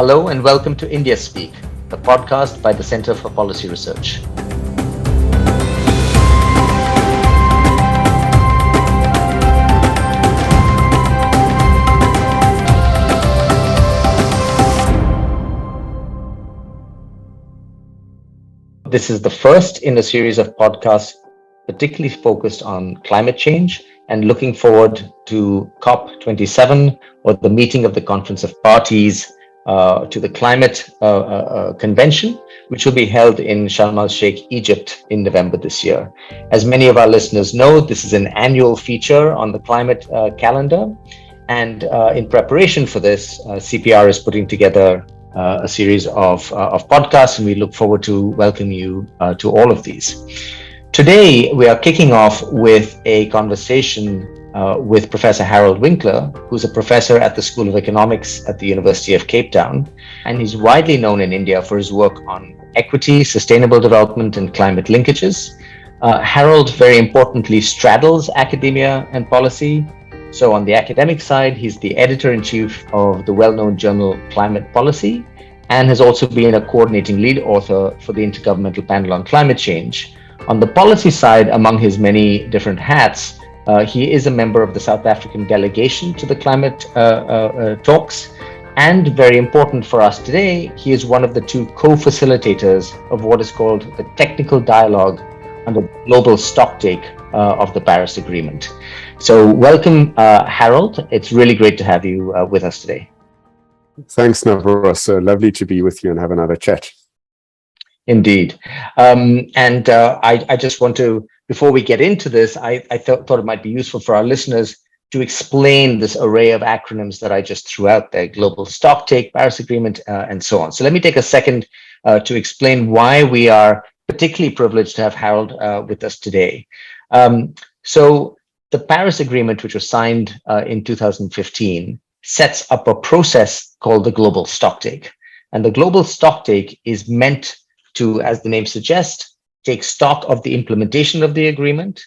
Hello and welcome to India Speak, the podcast by the Center for Policy Research. This is the first in a series of podcasts particularly focused on climate change and looking forward to COP27, or the meeting of the Conference of Parties to the Climate Convention, which will be held in Sharm el-Sheikh, Egypt in November this year. As many of our listeners know, this is an annual feature on the climate calendar. And in preparation for this, CPR is putting together a series of podcasts, and we look forward to welcoming you to all of these. Today, we are kicking off with a conversation with Professor Harald Winkler, who's a professor at the School of Economics at the University of Cape Town, and he's widely known in India for his work on equity, sustainable development, and climate linkages. Harald, very importantly, straddles academia and policy. So on the academic side, he's the editor-in-chief of the well-known journal Climate Policy, and has also been a coordinating lead author for the Intergovernmental Panel on Climate Change. On the policy side, among his many different hats, he is a member of the South African delegation to the climate talks. And very important for us today, he is one of the two co-facilitators of what is called the technical dialogue under the global stocktake of the Paris Agreement. So welcome, Harald. It's really great to have you with us today. Thanks, Navroz. Lovely to be with you and have another chat. Indeed. I just want to, before we get into this, I thought it might be useful for our listeners to explain this array of acronyms that I just threw out there: global stocktake, Paris Agreement, and so on. So let me take a second to explain why we are particularly privileged to have Harald with us today. So the Paris Agreement, which was signed in 2015, sets up a process called the global stocktake. And the global stocktake is meant to, as the name suggests, take stock of the implementation of the agreement.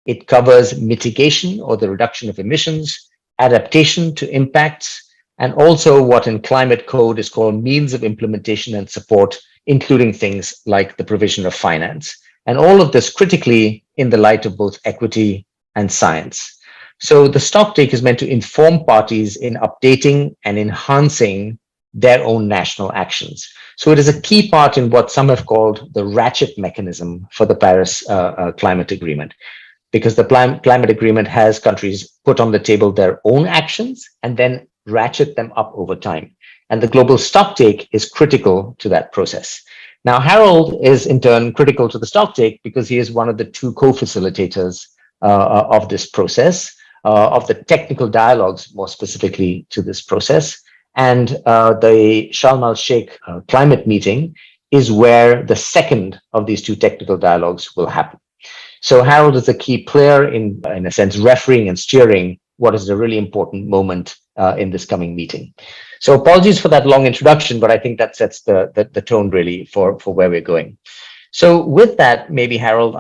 It covers mitigation, or the reduction of emissions, adaptation to impacts, and also what in climate code is called means of implementation and support, including things like the provision of finance. And all of this critically in the light of both equity and science. So the stocktake is meant to inform parties in updating and enhancing their own national actions. So it is a key part in what some have called the ratchet mechanism for the Paris Climate Agreement, because the climate agreement has countries put on the table their own actions and then ratchet them up over time. And the global stocktake is critical to that process. Now, Harald is in turn critical to the stocktake because he is one of the two co-facilitators of this process, of the technical dialogues, more specifically to this process. And the Sharm el-Sheikh climate meeting is where the second of these two technical dialogues will happen. So Harald is a key player in a sense, refereeing and steering what is a really important moment in this coming meeting. So apologies for that long introduction, but I think that sets the tone really for where we're going. So with that, maybe Harald,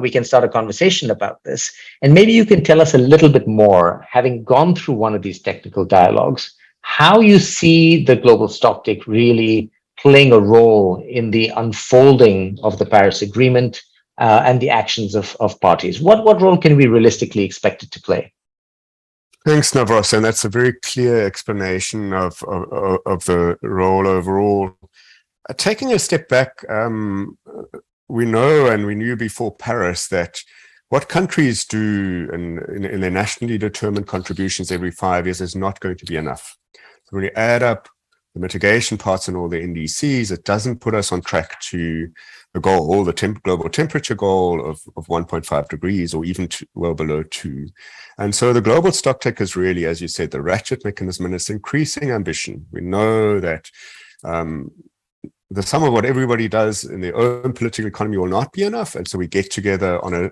we can start a conversation about this. And maybe you can tell us a little bit more, having gone through one of these technical dialogues, how you see the global stocktake really playing a role in the unfolding of the Paris Agreement and the actions of parties. What role can we realistically expect it to play? Thanks, Navroz. And that's a very clear explanation of the role overall. Taking a step back, we know and we knew before Paris that what countries do in their nationally determined contributions every 5 years is not going to be enough. So when you add up the mitigation parts and all the NDCs, it doesn't put us on track to the goal, the global temperature goal of 1.5 degrees, or even well below 2. And so the global stocktake is really, as you said, the ratchet mechanism, and it's increasing ambition. We know that the sum of what everybody does in their own political economy will not be enough. And so we get together on a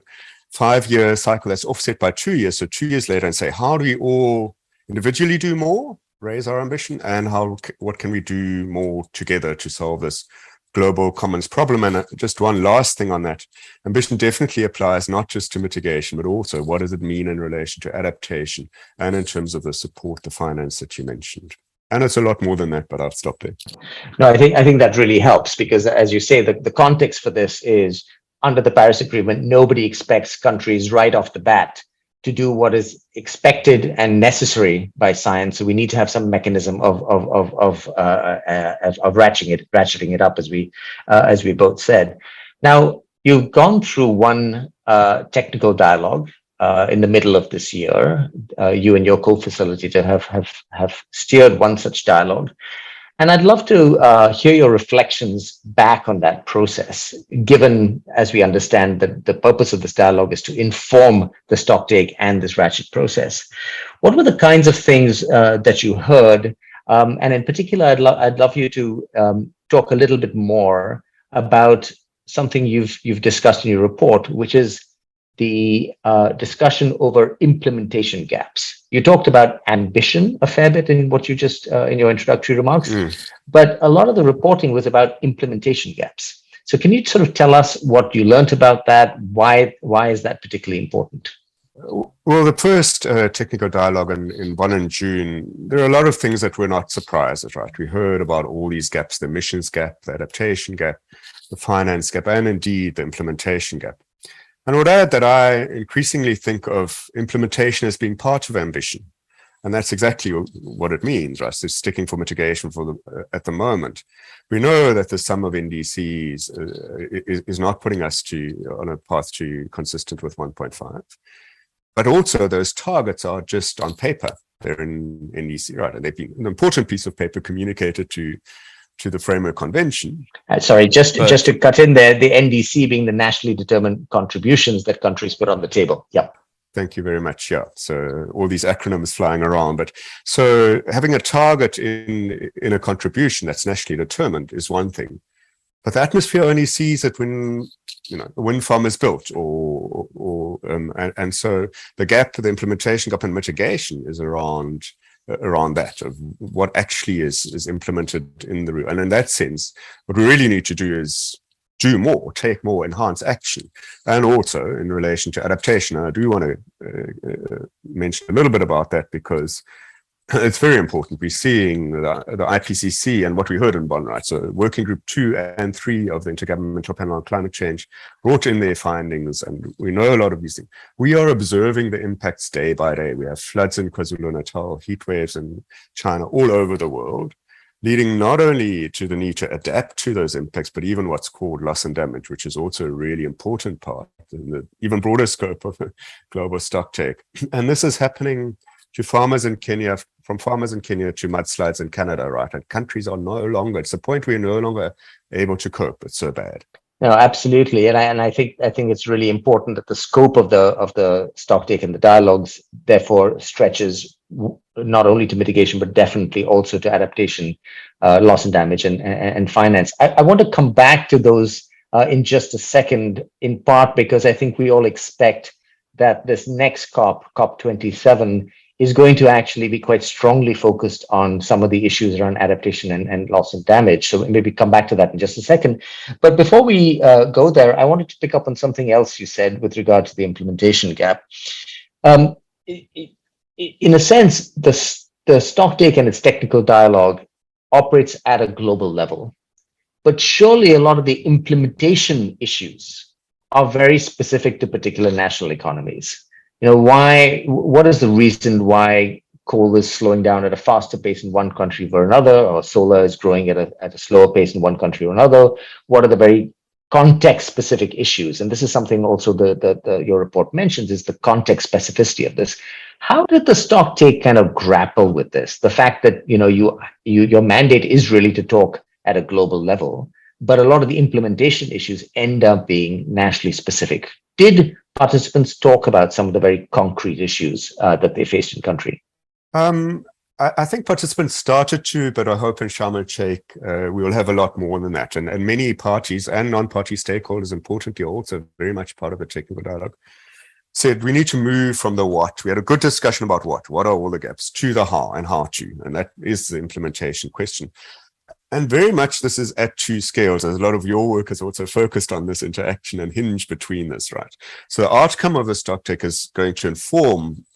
5-year cycle that's offset by 2 years. So 2 years later, and say, how do we all individually do more, raise our ambition, and what can we do more together to solve this global commons problem? And just one last thing on that. Ambition definitely applies not just to mitigation, but also what does it mean in relation to adaptation and in terms of the support, the finance that you mentioned. And it's a lot more than that, but I'll stop there. No, I think that really helps because, as you say, the context for this is under the Paris Agreement, nobody expects countries right off the bat to do what is expected and necessary by science. So we need to have some mechanism of ratcheting it up, as we both said. Now, you've gone through one technical dialogue in the middle of this year. You and your co-facilitator have steered one such dialogue. And I'd love to hear your reflections back on that process, given, as we understand, that the purpose of this dialogue is to inform the Stocktake and this ratchet process. What were the kinds of things that you heard? And in particular, I'd love you to talk a little bit more about something you've discussed in your report, which is the discussion over implementation gaps. You talked about ambition a fair bit in what you just in your introductory remarks, but a lot of the reporting was about implementation gaps. So can you sort of tell us what you learned about that? Why is that particularly important? Well, the first technical dialogue in Bonn in June, there are a lot of things that we're not surprised at, right? We heard about all these gaps, the emissions gap, the adaptation gap, the finance gap, and indeed the implementation gap. And I would add that I increasingly think of implementation as being part of ambition. And that's exactly what it means, right? So sticking for mitigation at the moment. We know that the sum of NDCs is not putting us on a path to consistent with 1.5. But also those targets are just on paper. They're in NDC, right? And they've been an important piece of paper communicated to the Framework Convention. Sorry, just to cut in there, the NDC being the nationally determined contributions that countries put on the table. Yeah. Thank you very much. Yeah. So all these acronyms flying around, but so having a target in a contribution that's nationally determined is one thing, but the atmosphere only sees it when a wind farm is built, and so the gap, the implementation gap and mitigation is around that of what actually is implemented in the route. And in that sense, what we really need to do is do more, take more, enhance action. And also in relation to adaptation, I do want to mention a little bit about that because it's very important. We're seeing the IPCC and what we heard in Bonn, right? So Working Group 2 and 3 of the Intergovernmental Panel on Climate Change brought in their findings, and we know a lot of these things. We are observing the impacts day by day. We have floods in KwaZulu-Natal, heat waves in China, all over the world, leading not only to the need to adapt to those impacts, but even what's called loss and damage, which is also a really important part in the even broader scope of global stocktake. And this is happening to farmers in Kenya, from farmers in Kenya to mudslides in Canada, right? And countries are no longer, it's the point we're no longer able to cope. It's so bad. No, absolutely. And I think it's really important that the scope of the stocktake and the dialogues therefore stretches not only to mitigation, but definitely also to adaptation, loss and damage and finance. I want to come back to those in just a second, in part because I think we all expect that this next COP27, is going to actually be quite strongly focused on some of the issues around adaptation and loss and damage. So maybe come back to that in just a second. But before we go there, I wanted to pick up on something else you said with regard to the implementation gap. In a sense, the stocktake and its technical dialogue operates at a global level. But surely a lot of the implementation issues are very specific to particular national economies. What is the reason why coal is slowing down at a faster pace in one country or another, or solar is growing at a slower pace in one country or another? What are the very context-specific issues? And this is something also your report mentions, is the context specificity of this. How did the stocktake kind of grapple with this? The fact that your mandate is really to talk at a global level, but a lot of the implementation issues end up being nationally specific. Did participants talk about some of the very concrete issues that they faced in country? I think participants started to, but I hope in Sharm el-Sheikh we will have a lot more than that. And many parties and non-party stakeholders, importantly, also very much part of the technical dialogue, said we need to move from the what. We had a good discussion about what are all the gaps, to the how and how to. And that is the implementation question. And very much this is at two scales. As a lot of your work is also focused on this interaction and hinge between this, right? So the outcome of the stocktake is going to inform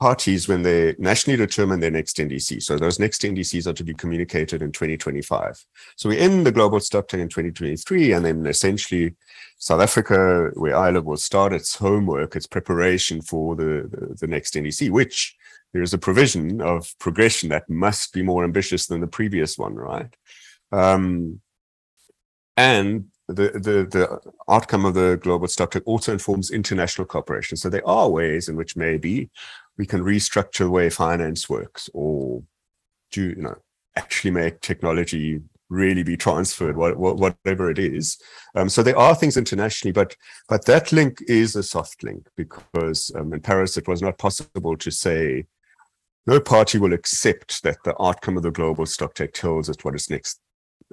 parties, when they nationally determine their next NDC, so those next NDCs are to be communicated in 2025. So we end the global Stocktake in 2023, and then essentially South Africa, where I live, will start its homework, its preparation for the next NDC, which there is a provision of progression that must be more ambitious than the previous one, right? And the outcome of the global Stocktake also informs international cooperation. So there are ways in which maybe we can restructure the way finance works, or actually make technology really be transferred, whatever it is. So there are things internationally, but that link is a soft link, because in Paris it was not possible to say no party will accept that the outcome of the global Stocktake tells us what its next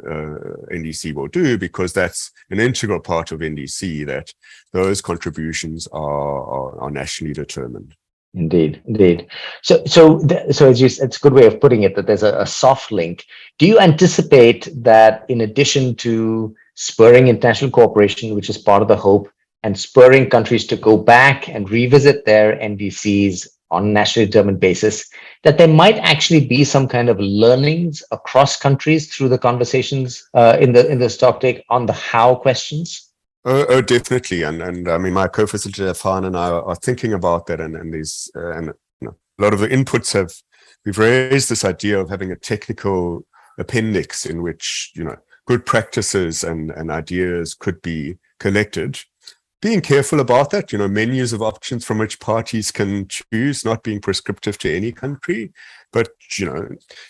NDC will do, because that's an integral part of NDC, that those contributions are nationally determined. Indeed. So as you said, it's a good way of putting it, that there's a soft link. Do you anticipate that, in addition to spurring international cooperation, which is part of the hope, and spurring countries to go back and revisit their NDCs on a nationally determined basis, that there might actually be some kind of learnings across countries through the conversations in the Stocktake on the how questions? Oh, definitely, and I mean, my co-facilitator Fan and I are thinking about that, and these a lot of the inputs we've raised this idea of having a technical appendix in which good practices and ideas could be collected. Being careful about that, menus of options from which parties can choose, not being prescriptive to any country. But,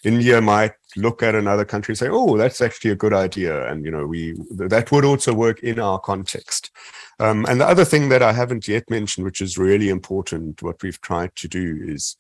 India might look at another country and say, oh, that's actually a good idea. And, that would also work in our context. And the other thing that I haven't yet mentioned, which is really important, what we've tried to do is,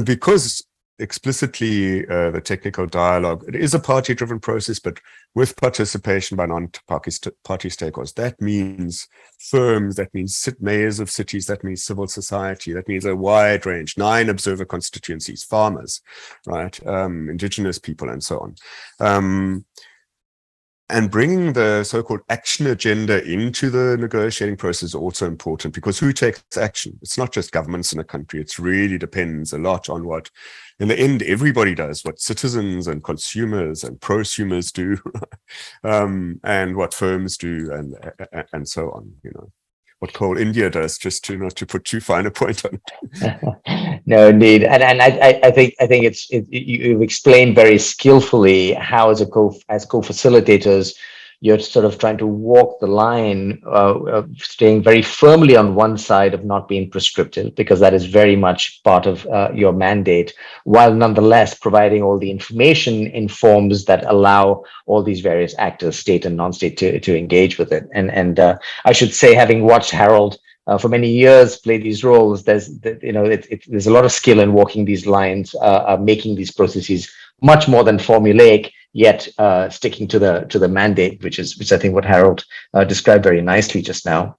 because explicitly the technical dialogue, it is a party-driven process, but with participation by non-party stakeholders. That means firms, that means mayors of cities, that means civil society, that means a wide range, 9 observer constituencies, farmers, right, indigenous people, and so on. And bringing the so-called action agenda into the negotiating process is also important, because who takes action? It's not just governments in a country. It really depends a lot on what, in the end, everybody does, what citizens and consumers and prosumers do, and what firms do, and so on. What Coal India does, just to not to put too fine a point on it. No, indeed, and I think you've explained very skillfully how, as co-facilitators, you're sort of trying to walk the line of staying very firmly on one side of not being prescriptive, because that is very much part of your mandate, while nonetheless providing all the information in forms that allow all these various actors, state and non-state, to engage with it. And I should say, having watched Harald for many years play these roles, there's a lot of skill in walking these lines, making these processes much more than formulaic, yet sticking to the mandate, which I think what Harald described very nicely just now.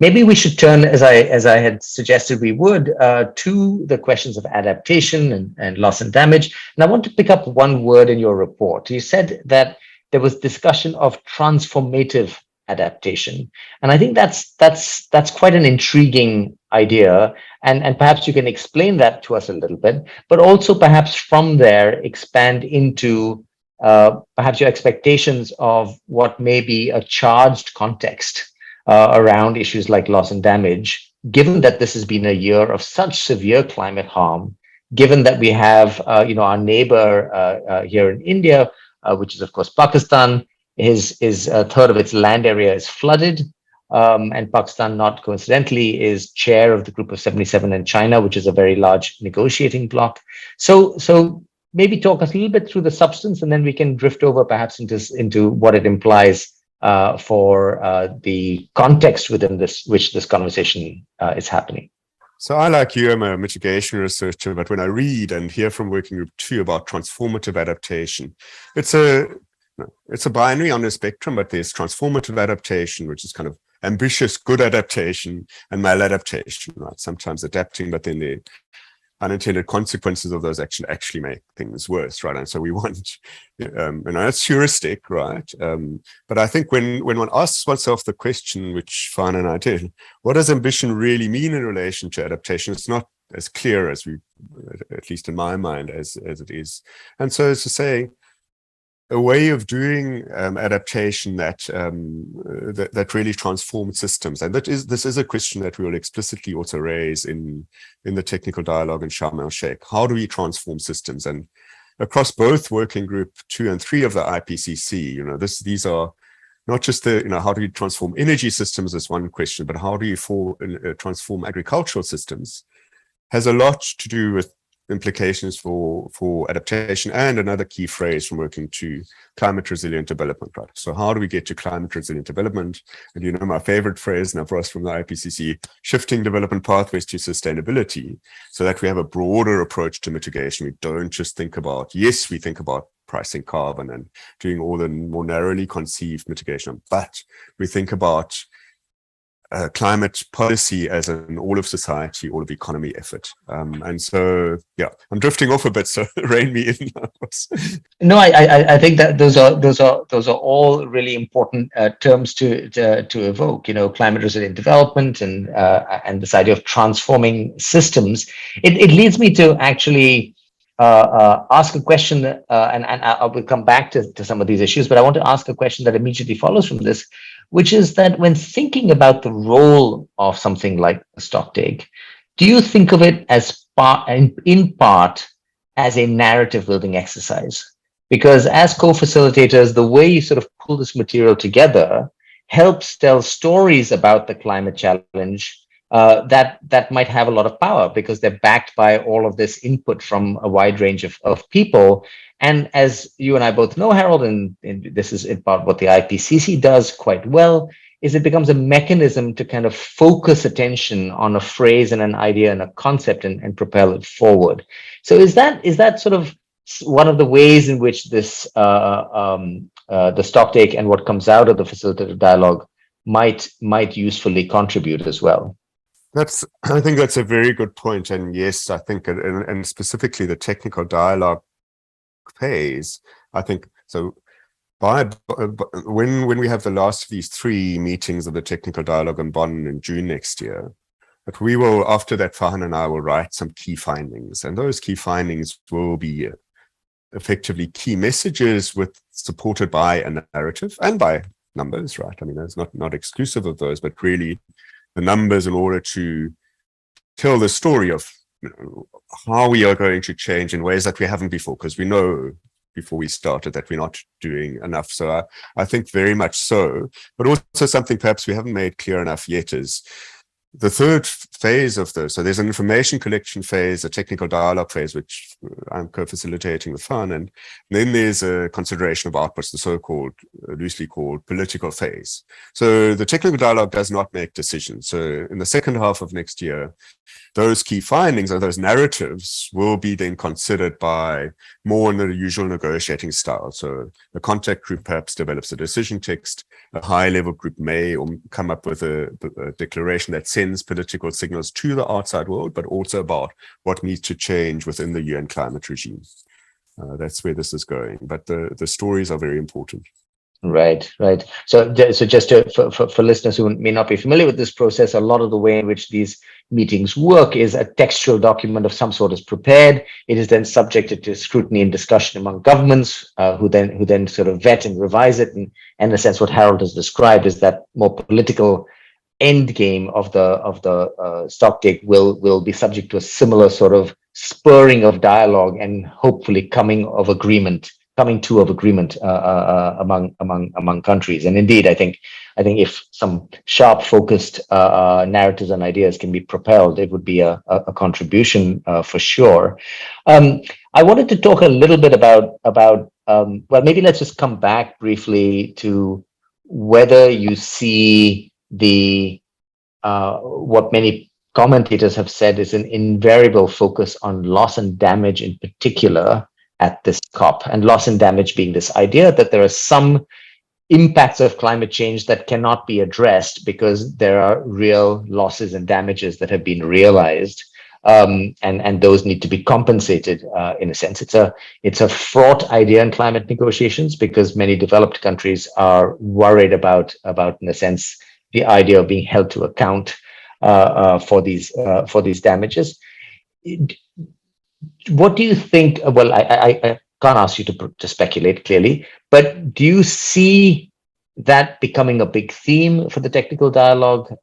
Maybe we should turn, as I had suggested we would, to the questions of adaptation and loss and damage. And I want to pick up one word in your report. You said that there was discussion of transformative adaptation, and I think that's quite an intriguing idea, and perhaps you can explain that to us a little bit, but also perhaps from there expand into perhaps your expectations of what may be a charged context around issues like loss and damage, given that this has been a year of such severe climate harm, given that we have our neighbor here in India, which is of course Pakistan. Is a third of its land area is flooded, and Pakistan, not coincidentally, is chair of the Group of 77 in China, which is a very large negotiating bloc. So maybe talk us a little bit through the substance, and then we can drift over perhaps into what it implies for the context within which this conversation is happening. So I, like you, am a mitigation researcher, but when I read and hear from Working Group 2 about transformative adaptation, it's a binary on the spectrum, but there's transformative adaptation, which is kind of ambitious, good adaptation, and maladaptation, right? Sometimes adapting, but then the unintended consequences of those actions actually make things worse, right? And so we want, it's heuristic, right? But I think when one asks oneself the question, which Fan and I did, what does ambition really mean in relation to adaptation? It's not as clear as we, at least in my mind, as it is. And so as to say, a way of doing adaptation that really transforms systems, and this is a question that we will explicitly also raise in the technical dialogue in Sharm el-Sheikh. How do we transform systems? And across both working group 2 and 3 of the IPCC, these are not just how do you transform energy systems is one question, but how do you transform agricultural systems has a lot to do with implications for adaptation, and another key phrase from working to climate resilient development, right? So how do we get to climate resilient development? And my favorite phrase, Navroz from the IPCC, shifting development pathways to sustainability, so that we have a broader approach to mitigation. We don't just think about, yes, we think about pricing carbon and doing all the more narrowly conceived mitigation, but we think about climate policy as an all of society, all of economy effort. And so, yeah, I'm drifting off a bit, so rein me in. No, I think that those are all really important terms to evoke. Climate resilient development and this idea of transforming systems. It leads me to actually ask a question, and I will come back to some of these issues, but I want to ask a question that immediately follows from this, which is that when thinking about the role of something like a Stocktake, do you think of it as in part as a narrative building exercise? Because as co-facilitators, the way you sort of pull this material together helps tell stories about the climate challenge that might have a lot of power, because they're backed by all of this input from a wide range of people. And as you and I both know, Harald, and this is in part what the IPCC does quite well, is it becomes a mechanism to kind of focus attention on a phrase and an idea and a concept and propel it forward. So is that sort of one of the ways in which this the Stocktake and what comes out of the facilitative dialogue might usefully contribute as well? I think that's a very good point. And yes, I think, and specifically the technical dialogue phase, I think, so when we have the last of these 3 meetings of the technical dialogue in Bonn in June next year, but we will, after that, Farhan and I will write some key findings. And those key findings will be effectively key messages supported by a narrative and by numbers, right? I mean, it's not exclusive of those, but really the numbers in order to tell the story of how we are going to change in ways that we haven't before, because we know before we started that we're not doing enough. So I think very much so, but also something perhaps we haven't made clear enough yet is the third phase of this. So there's an information collection phase, a technical dialogue phase, which I'm co-facilitating with Farhan, and then there's a consideration of outputs, the so-called, loosely called political phase. So the technical dialogue does not make decisions. So in the second half of next year, those key findings or those narratives will be then considered by more in the usual negotiating style. So the contact group perhaps develops a decision text, a high-level group may come up with a declaration that sends political signals to the outside world, but also about what needs to change within the UN climate regime. That's where this is going. But the stories are very important. Right. So just for listeners who may not be familiar with this process, a lot of the way in which these meetings work is a textual document of some sort is prepared. It is then subjected to scrutiny and discussion among governments, who then sort of vet and revise it. And in a sense, what Harald has described is that more political end game of the Stocktake will be subject to a similar sort of spurring of dialogue and hopefully coming to agreement among countries. And indeed, I think if some sharp focused narratives and ideas can be propelled, it would be a contribution for sure. I wanted to talk a little bit about well, maybe let's just come back briefly to whether you see what many commentators have said is an invariable focus on loss and damage in particular at this COP, and loss and damage being this idea that there are some impacts of climate change that cannot be addressed because there are real losses and damages that have been realized, and those need to be compensated. In a sense, it's a fraught idea in climate negotiations because many developed countries are worried about in a sense the idea of being held to account for these damages. what do you think? Well, I can't ask you to speculate clearly, but do you see that becoming a big theme for the technical dialogue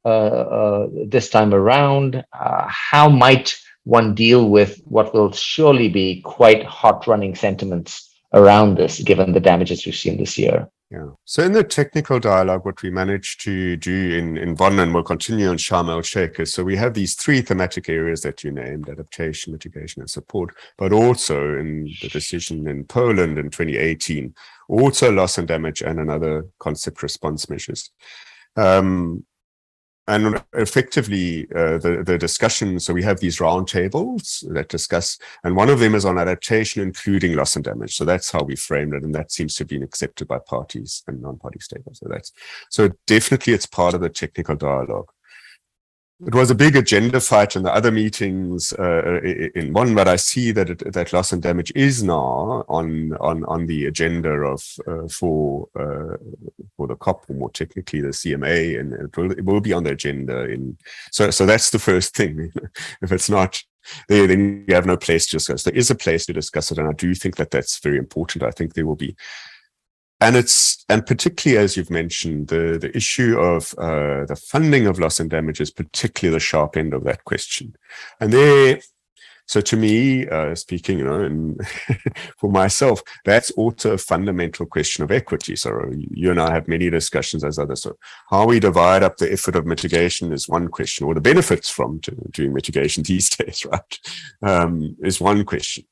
this time around? How might one deal with what will surely be quite hot running sentiments around this, given the damages we've seen this year? Yeah. So in the technical dialogue, what we managed to do in Bonn, and we'll continue in Sharm el-Sheikh, is so we have these three thematic areas that you named: adaptation, mitigation, and support, but also in the decision in Poland in 2018, also loss and damage and another concept response measures. And effectively, the discussion, so we have these round tables that discuss, and one of them is on adaptation, including loss and damage. So that's how we framed it, and that seems to have been accepted by parties and non-party stakeholders. So definitely it's part of the technical dialogue. It was a big agenda fight in the other meetings in one, but I see that that loss and damage is now on the agenda of for the COP, or more technically the CMA, and it will be on the agenda. So that's the first thing. If it's not there, then you have no place to discuss. There is a place to discuss it, and I do think that that's very important. I think there will be. And particularly, as you've mentioned, the issue of the funding of loss and damage is particularly the sharp end of that question. And so to me, speaking, and for myself, that's also a fundamental question of equity. So you and I have many discussions as others. So how we divide up the effort of mitigation is one question, or the benefits from doing mitigation these days, right, is one question.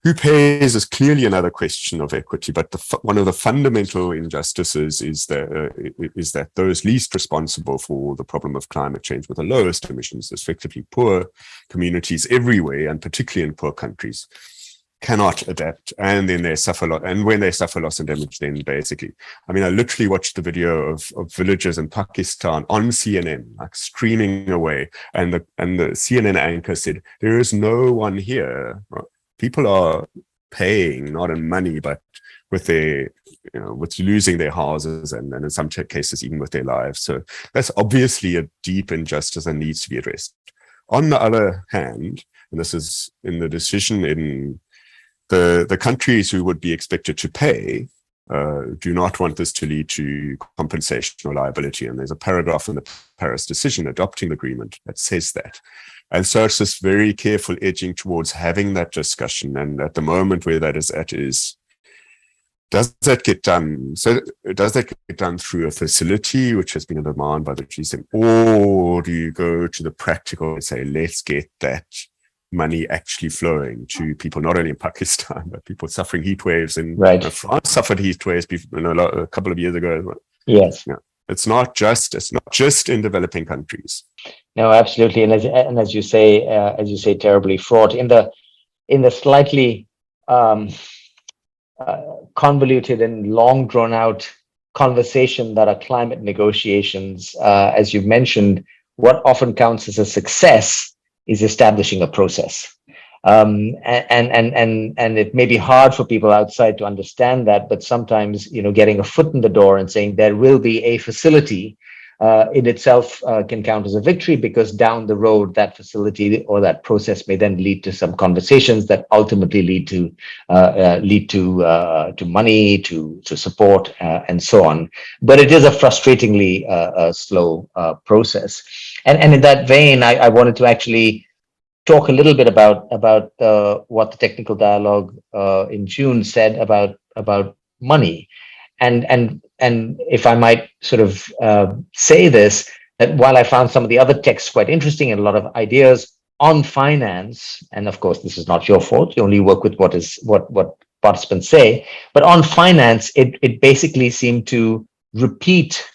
Who pays is clearly another question of equity, but one of the fundamental injustices is that those least responsible for the problem of climate change with the lowest emissions, effectively poor communities everywhere, and particularly in poor countries, cannot adapt, and then they suffer and when they suffer loss and damage, then basically, I mean, I literally watched the video of villagers in Pakistan on CNN, like screaming away, and the CNN anchor said, "There is no one here." People are paying, not in money, but with their, with losing their houses, and in some cases even with their lives. So that's obviously a deep injustice and needs to be addressed. On the other hand, and this is in the decision, in the countries who would be expected to pay do not want this to lead to compensation or liability. And there's a paragraph in the Paris decision adopting the agreement that says that. And so it's this very careful edging towards having that discussion. And at the moment where that is at is, does that get done? So does that get done through a facility, which has been a demand by the G7, or do you go to the practical and say, let's get that money actually flowing to people, not only in Pakistan, but people suffering heat waves in France suffered heat waves a couple of years ago as well. Yes. Yeah. It's not just in developing countries. No, absolutely, and as you say, terribly fraught in the slightly convoluted and long drawn out conversation that are climate negotiations. As you've mentioned, what often counts as a success is establishing a process. And it may be hard for people outside to understand that, but sometimes, getting a foot in the door and saying there will be a facility in itself can count as a victory, because down the road that facility or that process may then lead to some conversations that ultimately lead to money, to support, and so on. But it is a frustratingly slow process. And in that vein, I wanted to actually talk a little bit about what the technical dialogue in June said about money, and if I might sort of say this, that while I found some of the other texts quite interesting and a lot of ideas on finance, and of course this is not your fault, you only work with what participants say, but on finance, it basically seemed to repeat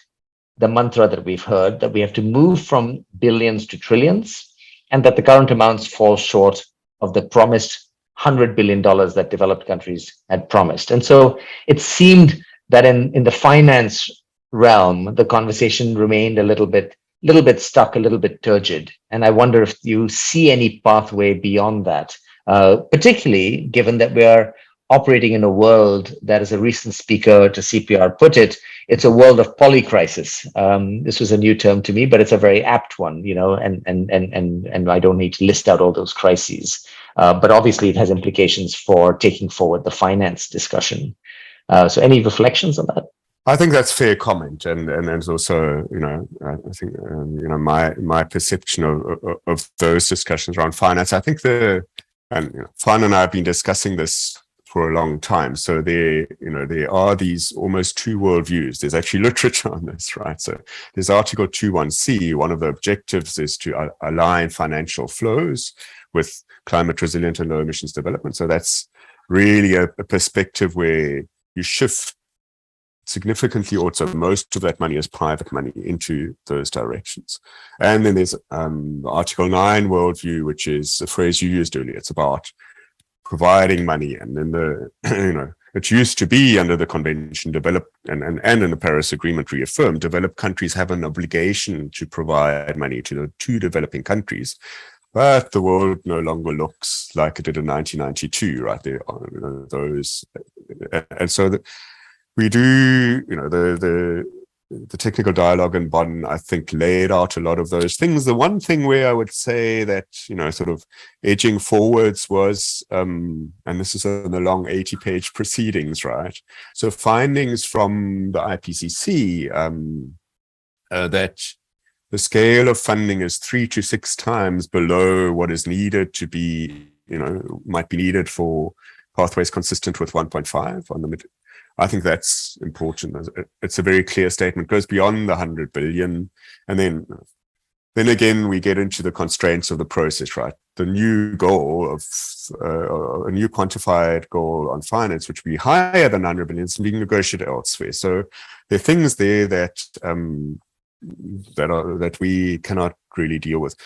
the mantra that we've heard, that we have to move from billions to trillions, and that the current amounts fall short of the promised $100 billion that developed countries had promised. And so it seemed that in the finance realm, the conversation remained a little bit stuck, a little bit turgid. And I wonder if you see any pathway beyond that, particularly given that we are operating in a world that, as a recent speaker to CPR put it, it's a world of polycrisis. This was a new term to me, but it's a very apt one, and I don't need to list out all those crises. But obviously it has implications for taking forward the finance discussion. So any reflections on that? I think that's fair comment, and there's also, I think my perception of those discussions around finance. I think Fan and I have been discussing this for a long time. So there are these almost two worldviews. There's actually literature on this, right? So there's Article 2.1c. One of the objectives is to align financial flows with climate resilient and low emissions development. So that's really a perspective where you shift significantly, also most of that money is private money, into those directions. And then there's Article 9 worldview, which is a phrase you used earlier. It's about providing money, and then it used to be under the convention developed and in the Paris Agreement reaffirmed, developed countries have an obligation to provide money to developing countries. But the world no longer looks like it did in 1992, right? There are those, and so we do, the technical dialogue in Bonn, I think, laid out a lot of those things. The one thing where I would say that, sort of edging forwards was, and this is in the long 80-page proceedings, right? So findings from the IPCC that the scale of funding is 3 to 6 times below what is needed to be, might be needed for pathways consistent with 1.5 on the I think that's important. It's a very clear statement, goes beyond the 100 billion. And then again, we get into the constraints of the process, right? The new goal of a new quantified goal on finance, which will be higher than 100 billion, is being negotiated elsewhere. So there are things there that we cannot really deal with.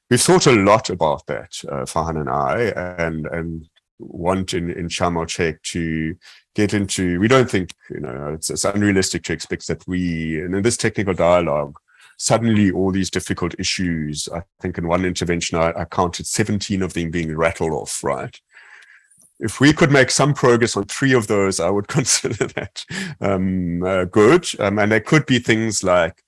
We've thought a lot about that, Farhan and I, and want in Sharm el-Sheikh to get into, we don't think, it's unrealistic to expect that and in this technical dialogue, suddenly all these difficult issues, I think in one intervention, I counted 17 of them being rattled off, right? If we could make some progress on 3 of those, I would consider that good. And there could be things like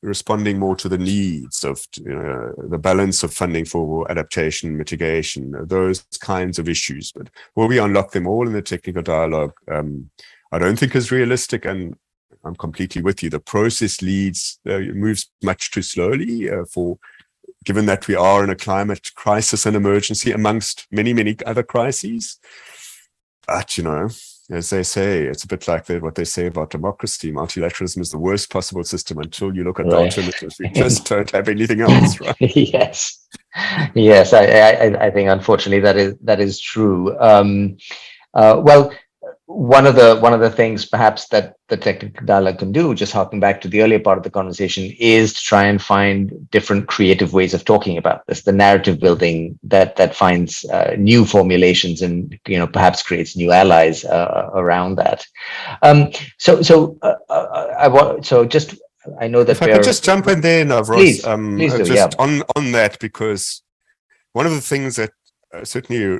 responding more to the needs of the balance of funding for adaptation, mitigation, those kinds of issues. But will we unlock them all in the technical dialogue? I don't think is realistic, and I'm completely with you. The process moves much too slowly given that we are in a climate crisis and emergency amongst many, many other crises. But, as they say, it's a bit like what they say about democracy. Multilateralism is the worst possible system until you look at the alternatives. We just don't have anything else, right? Yes. I think unfortunately that is true. Well, one of the things perhaps that the technical dialogue can do, just harking back to the earlier part of the conversation, is to try and find different creative ways of talking about this, the narrative building that finds new formulations and perhaps creates new allies around that. I know that if I could just jump in there, Navroz, please do, just on that, because one of the things that certainly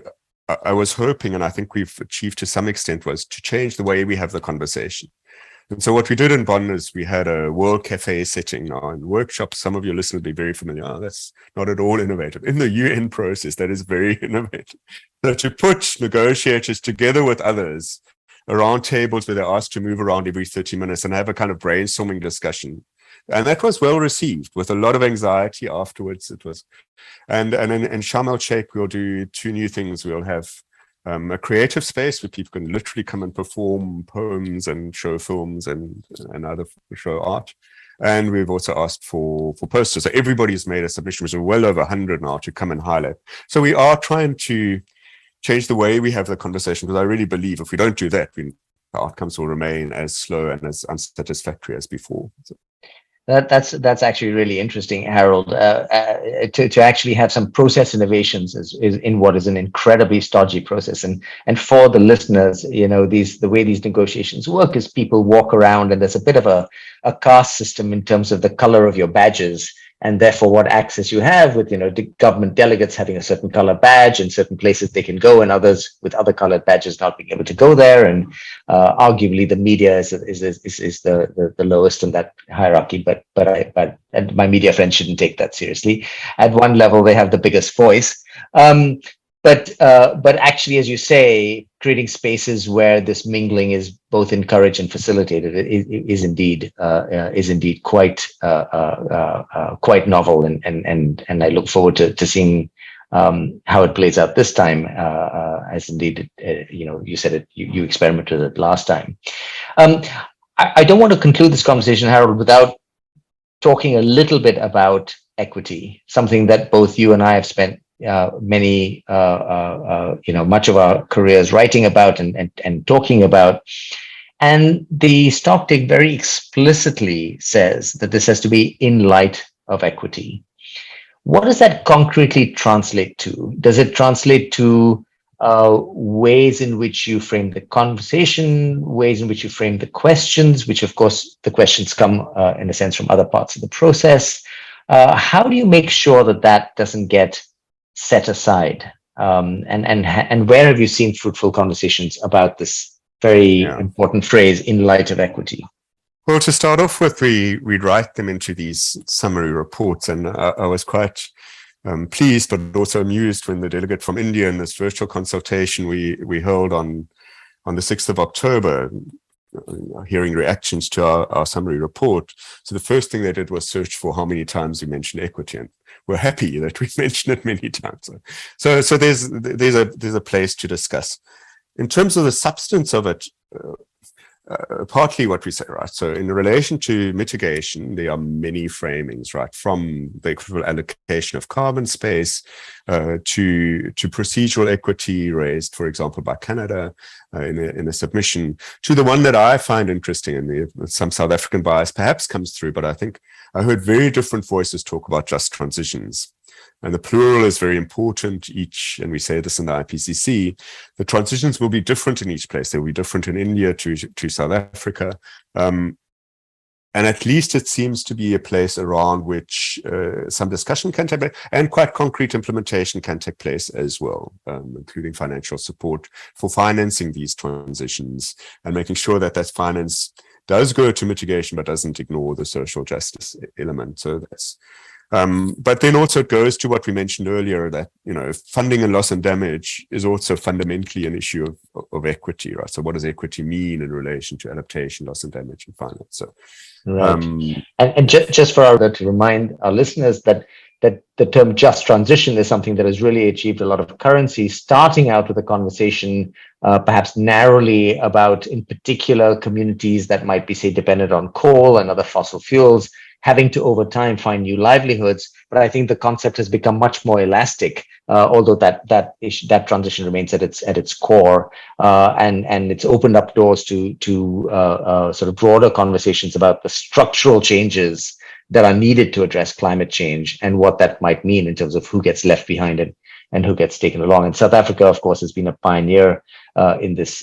I was hoping, and I think we've achieved to some extent, was to change the way we have the conversation. And so what we did in Bonn is we had a World Cafe setting now, and workshops, some of your listeners will be very familiar. That's not at all innovative. In the UN process, that is very innovative. So to put negotiators together with others around tables where they're asked to move around every 30 minutes and have a kind of brainstorming discussion. And that was well received, with a lot of anxiety afterwards. It was, and in Sharm el-Sheikh, we'll do 2 new things. We'll have a creative space where people can literally come and perform poems and show films and other show art. And we've also asked for posters. So everybody's made a submission, which is well over 100 now, to come and highlight. So we are trying to change the way we have the conversation, because I really believe if we don't do that, the outcomes will remain as slow and as unsatisfactory as before. So. That's actually really interesting, Harald. To actually have some process innovations is in what is an incredibly stodgy process, and for the listeners, the way these negotiations work is people walk around, and there's a bit of a caste system in terms of the color of your badges. and therefore what access you have with, the government delegates having a certain color badge and certain places they can go, and others with other colored badges not being able to go there. And arguably the media is the lowest in that hierarchy, but and my media friends shouldn't take that seriously. At one level, they have the biggest voice. But actually, as you say, creating spaces where this mingling is both encouraged and facilitated is indeed quite novel, and I look forward to seeing how it plays out this time. As indeed, you said it, you experimented it last time. I don't want to conclude this conversation, Harald, without talking a little bit about equity, something that both you and I have spent much of our careers writing about and talking about. And the Stocktake very explicitly says that this has to be in light of equity. What does that concretely translate to? Does it translate to ways in which you frame the conversation, ways in which you frame the questions, which of course the questions come in a sense from other parts of the process? How do you make sure that doesn't get set aside? And where have you seen fruitful conversations about this very important phrase, in light of equity? Well, to start off with, we write them into these summary reports, and I was quite pleased but also amused when the delegate from India in this virtual consultation we held on the 6th of October, hearing reactions to our summary report. So the first thing they did was search for how many times we mentioned equity, and we're happy that we mentioned it many times. So there's a place to discuss. In terms of the substance of it, partly what we say, right? So in relation to mitigation, there are many framings, right? From the equitable allocation of carbon space to procedural equity raised, for example, by Canada in a submission, to the one that I find interesting, and some South African bias perhaps comes through, but I think I heard very different voices talk about just transitions. And the plural is very important. And we say this in the IPCC, the transitions will be different in each place. They will be different in India to South Africa. And at least it seems to be a place around which some discussion can take place and quite concrete implementation can take place as well, including financial support for financing these transitions and making sure that finance does go to mitigation but doesn't ignore the social justice element. So that's but then also it goes to what we mentioned earlier, that funding and loss and damage is also fundamentally an issue of equity, right? So what does equity mean in relation to adaptation, loss and damage, and finance? So, right. And just to remind our listeners that the term just transition is something that has really achieved a lot of currency, starting out with a conversation perhaps narrowly about, in particular, communities that might be, say, dependent on coal and other fossil fuels, having to over time find new livelihoods. But I think the concept has become much more elastic, although that transition remains at its core, and it's opened up doors to sort of broader conversations about the structural changes that are needed to address climate change and what that might mean in terms of who gets left behind and who gets taken along. And South Africa, of course, has been a pioneer in this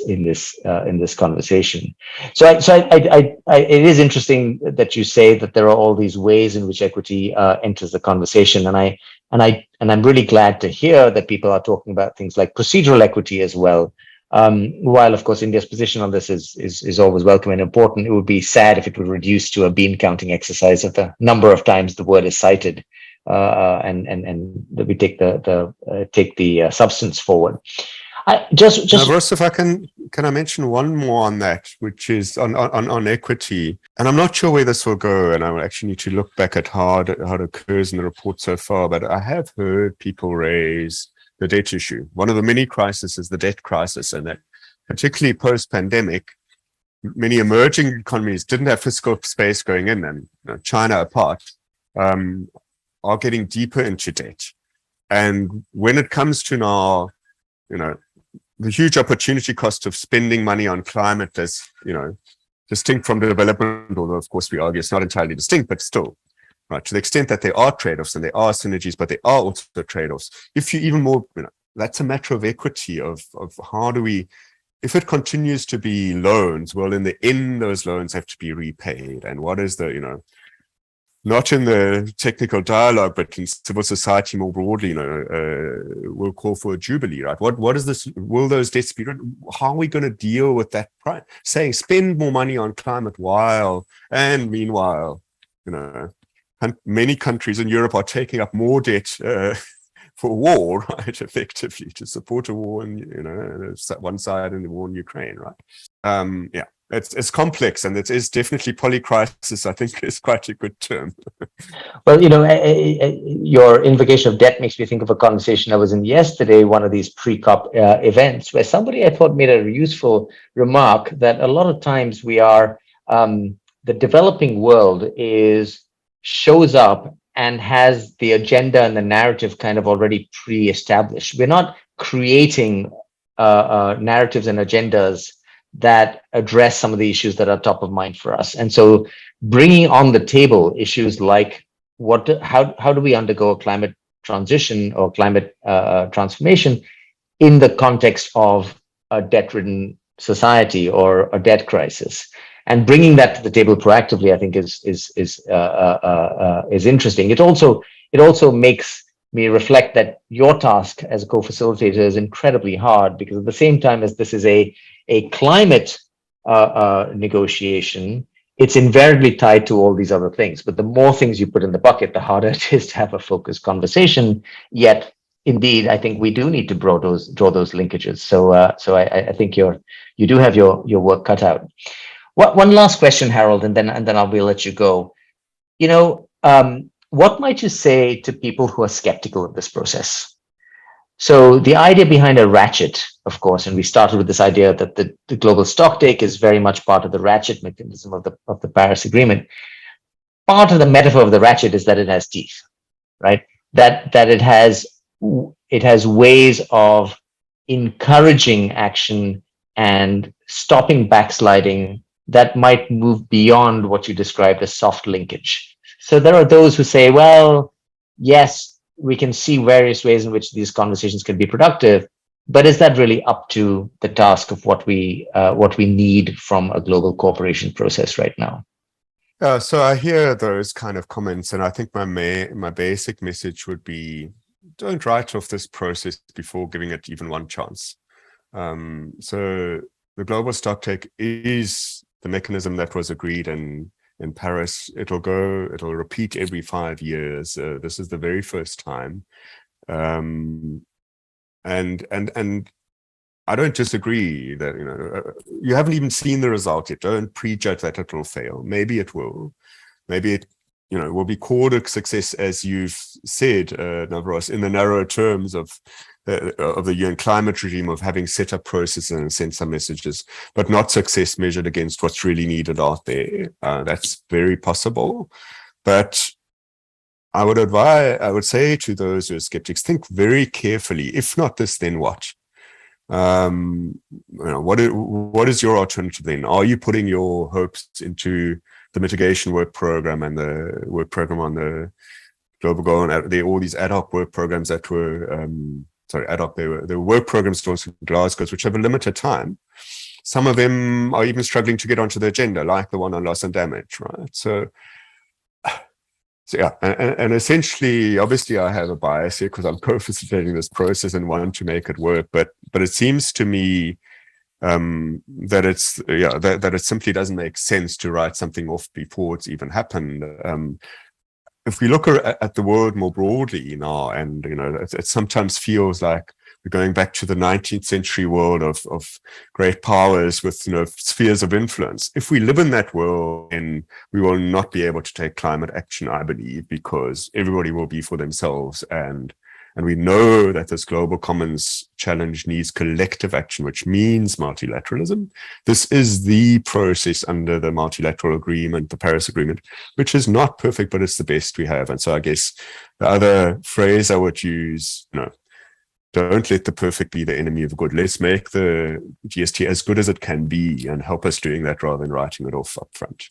conversation. So it is interesting that you say that there are all these ways in which equity enters the conversation, and I'm really glad to hear that people are talking about things like procedural equity as well. While of course India's position on this is always welcome and important, it would be sad if it would reduce to a bean counting exercise of the number of times the word is cited, and that we take the substance forward. Navroz, if I can I mention one more on that, which is on equity, and I'm not sure where this will go, and I actually need to look back at how it occurs in the report so far, but I have heard people raise the debt issue. One of the many crises is the debt crisis, and that particularly post-pandemic, many emerging economies didn't have fiscal space going in, and China apart, are getting deeper into debt. And when it comes to now, the huge opportunity cost of spending money on climate is, distinct from development, although of course we argue it's not entirely distinct, but still, right? To the extent that there are trade-offs and there are synergies, but there are also trade-offs. If you even more, that's a matter of equity of how do we, if it continues to be loans, well, in the end, those loans have to be repaid. And what is the, not in the technical dialogue, but in civil society more broadly, we'll call for a jubilee, right? What is this? Will those debts be written? How are we going to deal with that? Saying spend more money on climate meanwhile, many countries in Europe are taking up more debt for war, right? Effectively to support a war in one side in the war in Ukraine, right? It's complex, and it is definitely polycrisis. I think is quite a good term. Well, your invocation of debt makes me think of a conversation I was in yesterday, one of these pre-COP events, where somebody I thought made a useful remark that a lot of times the developing world shows up and has the agenda and the narrative kind of already pre-established. We're not creating narratives and agendas that address some of the issues that are top of mind for us. And so bringing on the table issues like how do we undergo a climate transition or climate transformation in the context of a debt-ridden society or a debt crisis, and bringing that to the table proactively, I think is interesting. It also makes me reflect that your task as a co-facilitator is incredibly hard, because at the same time as this is a climate negotiation, it's invariably tied to all these other things. But the more things you put in the bucket, the harder it is to have a focused conversation. Yet, indeed, I think we do need to draw those linkages. So I think you do have your work cut out. One last question, Harald, and then I will let you go. What might you say to people who are skeptical of this process? So the idea behind a ratchet, of course, and we started with this idea that the global stocktake is very much part of the ratchet mechanism of the Paris Agreement. Part of the metaphor of the ratchet is that it has teeth, right? That it has ways of encouraging action and stopping backsliding that might move beyond what you described as soft linkage. So there are those who say, well, yes, we can see various ways in which these conversations can be productive, but is that really up to the task of what we need from a global cooperation process right now? So I hear those kind of comments, and I think my basic message would be: don't write off this process before giving it even one chance. So the global stocktake is the mechanism that was agreed in Paris. It'll repeat every 5 years. This is the very first time. And I don't disagree that, you haven't even seen the result yet. Don't prejudge that it will fail. Maybe it will. Maybe it, will be called a success, as you've said, Navroz, in the narrow terms of the UN climate regime, of having set up processes and sent some messages, but not success measured against what's really needed out there. That's very possible. But I would say to those who are skeptics, think very carefully. If not this, then what? What is your alternative then? Are you putting your hopes into the mitigation work program and the work program on the global goal, and there are all these ad hoc work programs that were ad hoc. There were work programs launched in Glasgow, which have a limited time. Some of them are even struggling to get onto the agenda, like the one on loss and damage, right? So yeah, and essentially, obviously, I have a bias here because I'm co-facilitating this process and want to make it work. But it seems to me that it simply doesn't make sense to write something off before it's even happened. If we look at the world more broadly now, and it sometimes feels like we're going back to the 19th century world of great powers with spheres of influence. If we live in that world, then we will not be able to take climate action, I believe, because everybody will be for themselves, and we know that this global commons challenge needs collective action, which means multilateralism. This is the process under the multilateral agreement, the Paris Agreement, which is not perfect, but it's the best we have. And so I guess the other phrase I would use, don't let the perfect be the enemy of good. Let's make the GST as good as it can be and help us doing that rather than writing it off up front.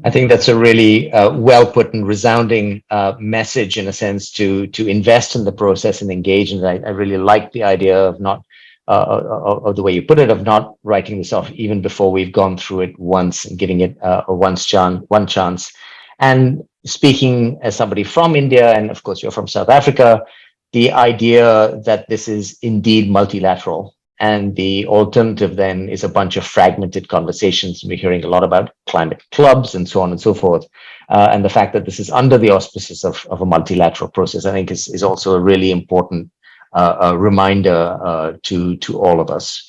I think that's a really well put and resounding message, in a sense, to invest in the process and engage. And I really like the idea of not, of the way you put it, of not writing this off even before we've gone through it once and giving it one chance. And speaking as somebody from India, and of course you're from South Africa, the idea that this is indeed multilateral. And the alternative then is a bunch of fragmented conversations. We're hearing a lot about climate clubs and so on and so forth. And the fact that this is under the auspices of a multilateral process, I think is also a really important reminder to all of us.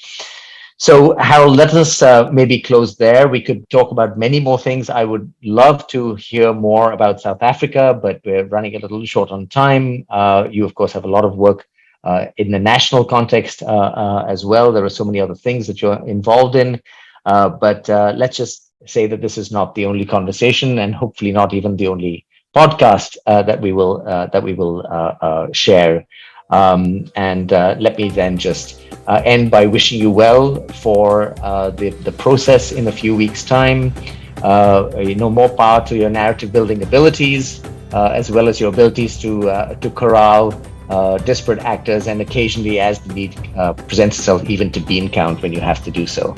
So Harald, let us maybe close there. We could talk about many more things. I would love to hear more about South Africa, but we're running a little short on time. You, of course, have a lot of work in the national context as well. There are so many other things that you're involved in, but let's just say that this is not the only conversation, and hopefully not even the only podcast that we will share. And let me then just end by wishing you well for the process in a few weeks' time. More power to your narrative building abilities, as well as your abilities to corral disparate actors, and occasionally, as the need presents itself, even to bean count when you have to do so.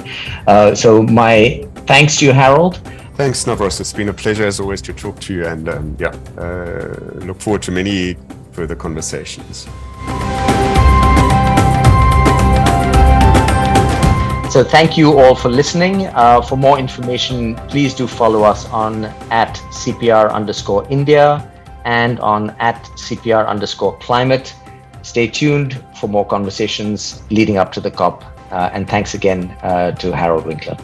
So my thanks to you, Harald. Thanks, Navroz. It's been a pleasure as always to talk to you, and look forward to many further conversations. So thank you all for listening. For more information, please do follow us on @CPR_India and on @CPR_Climate. Stay tuned for more conversations leading up to the COP. And thanks again to Harald Winkler.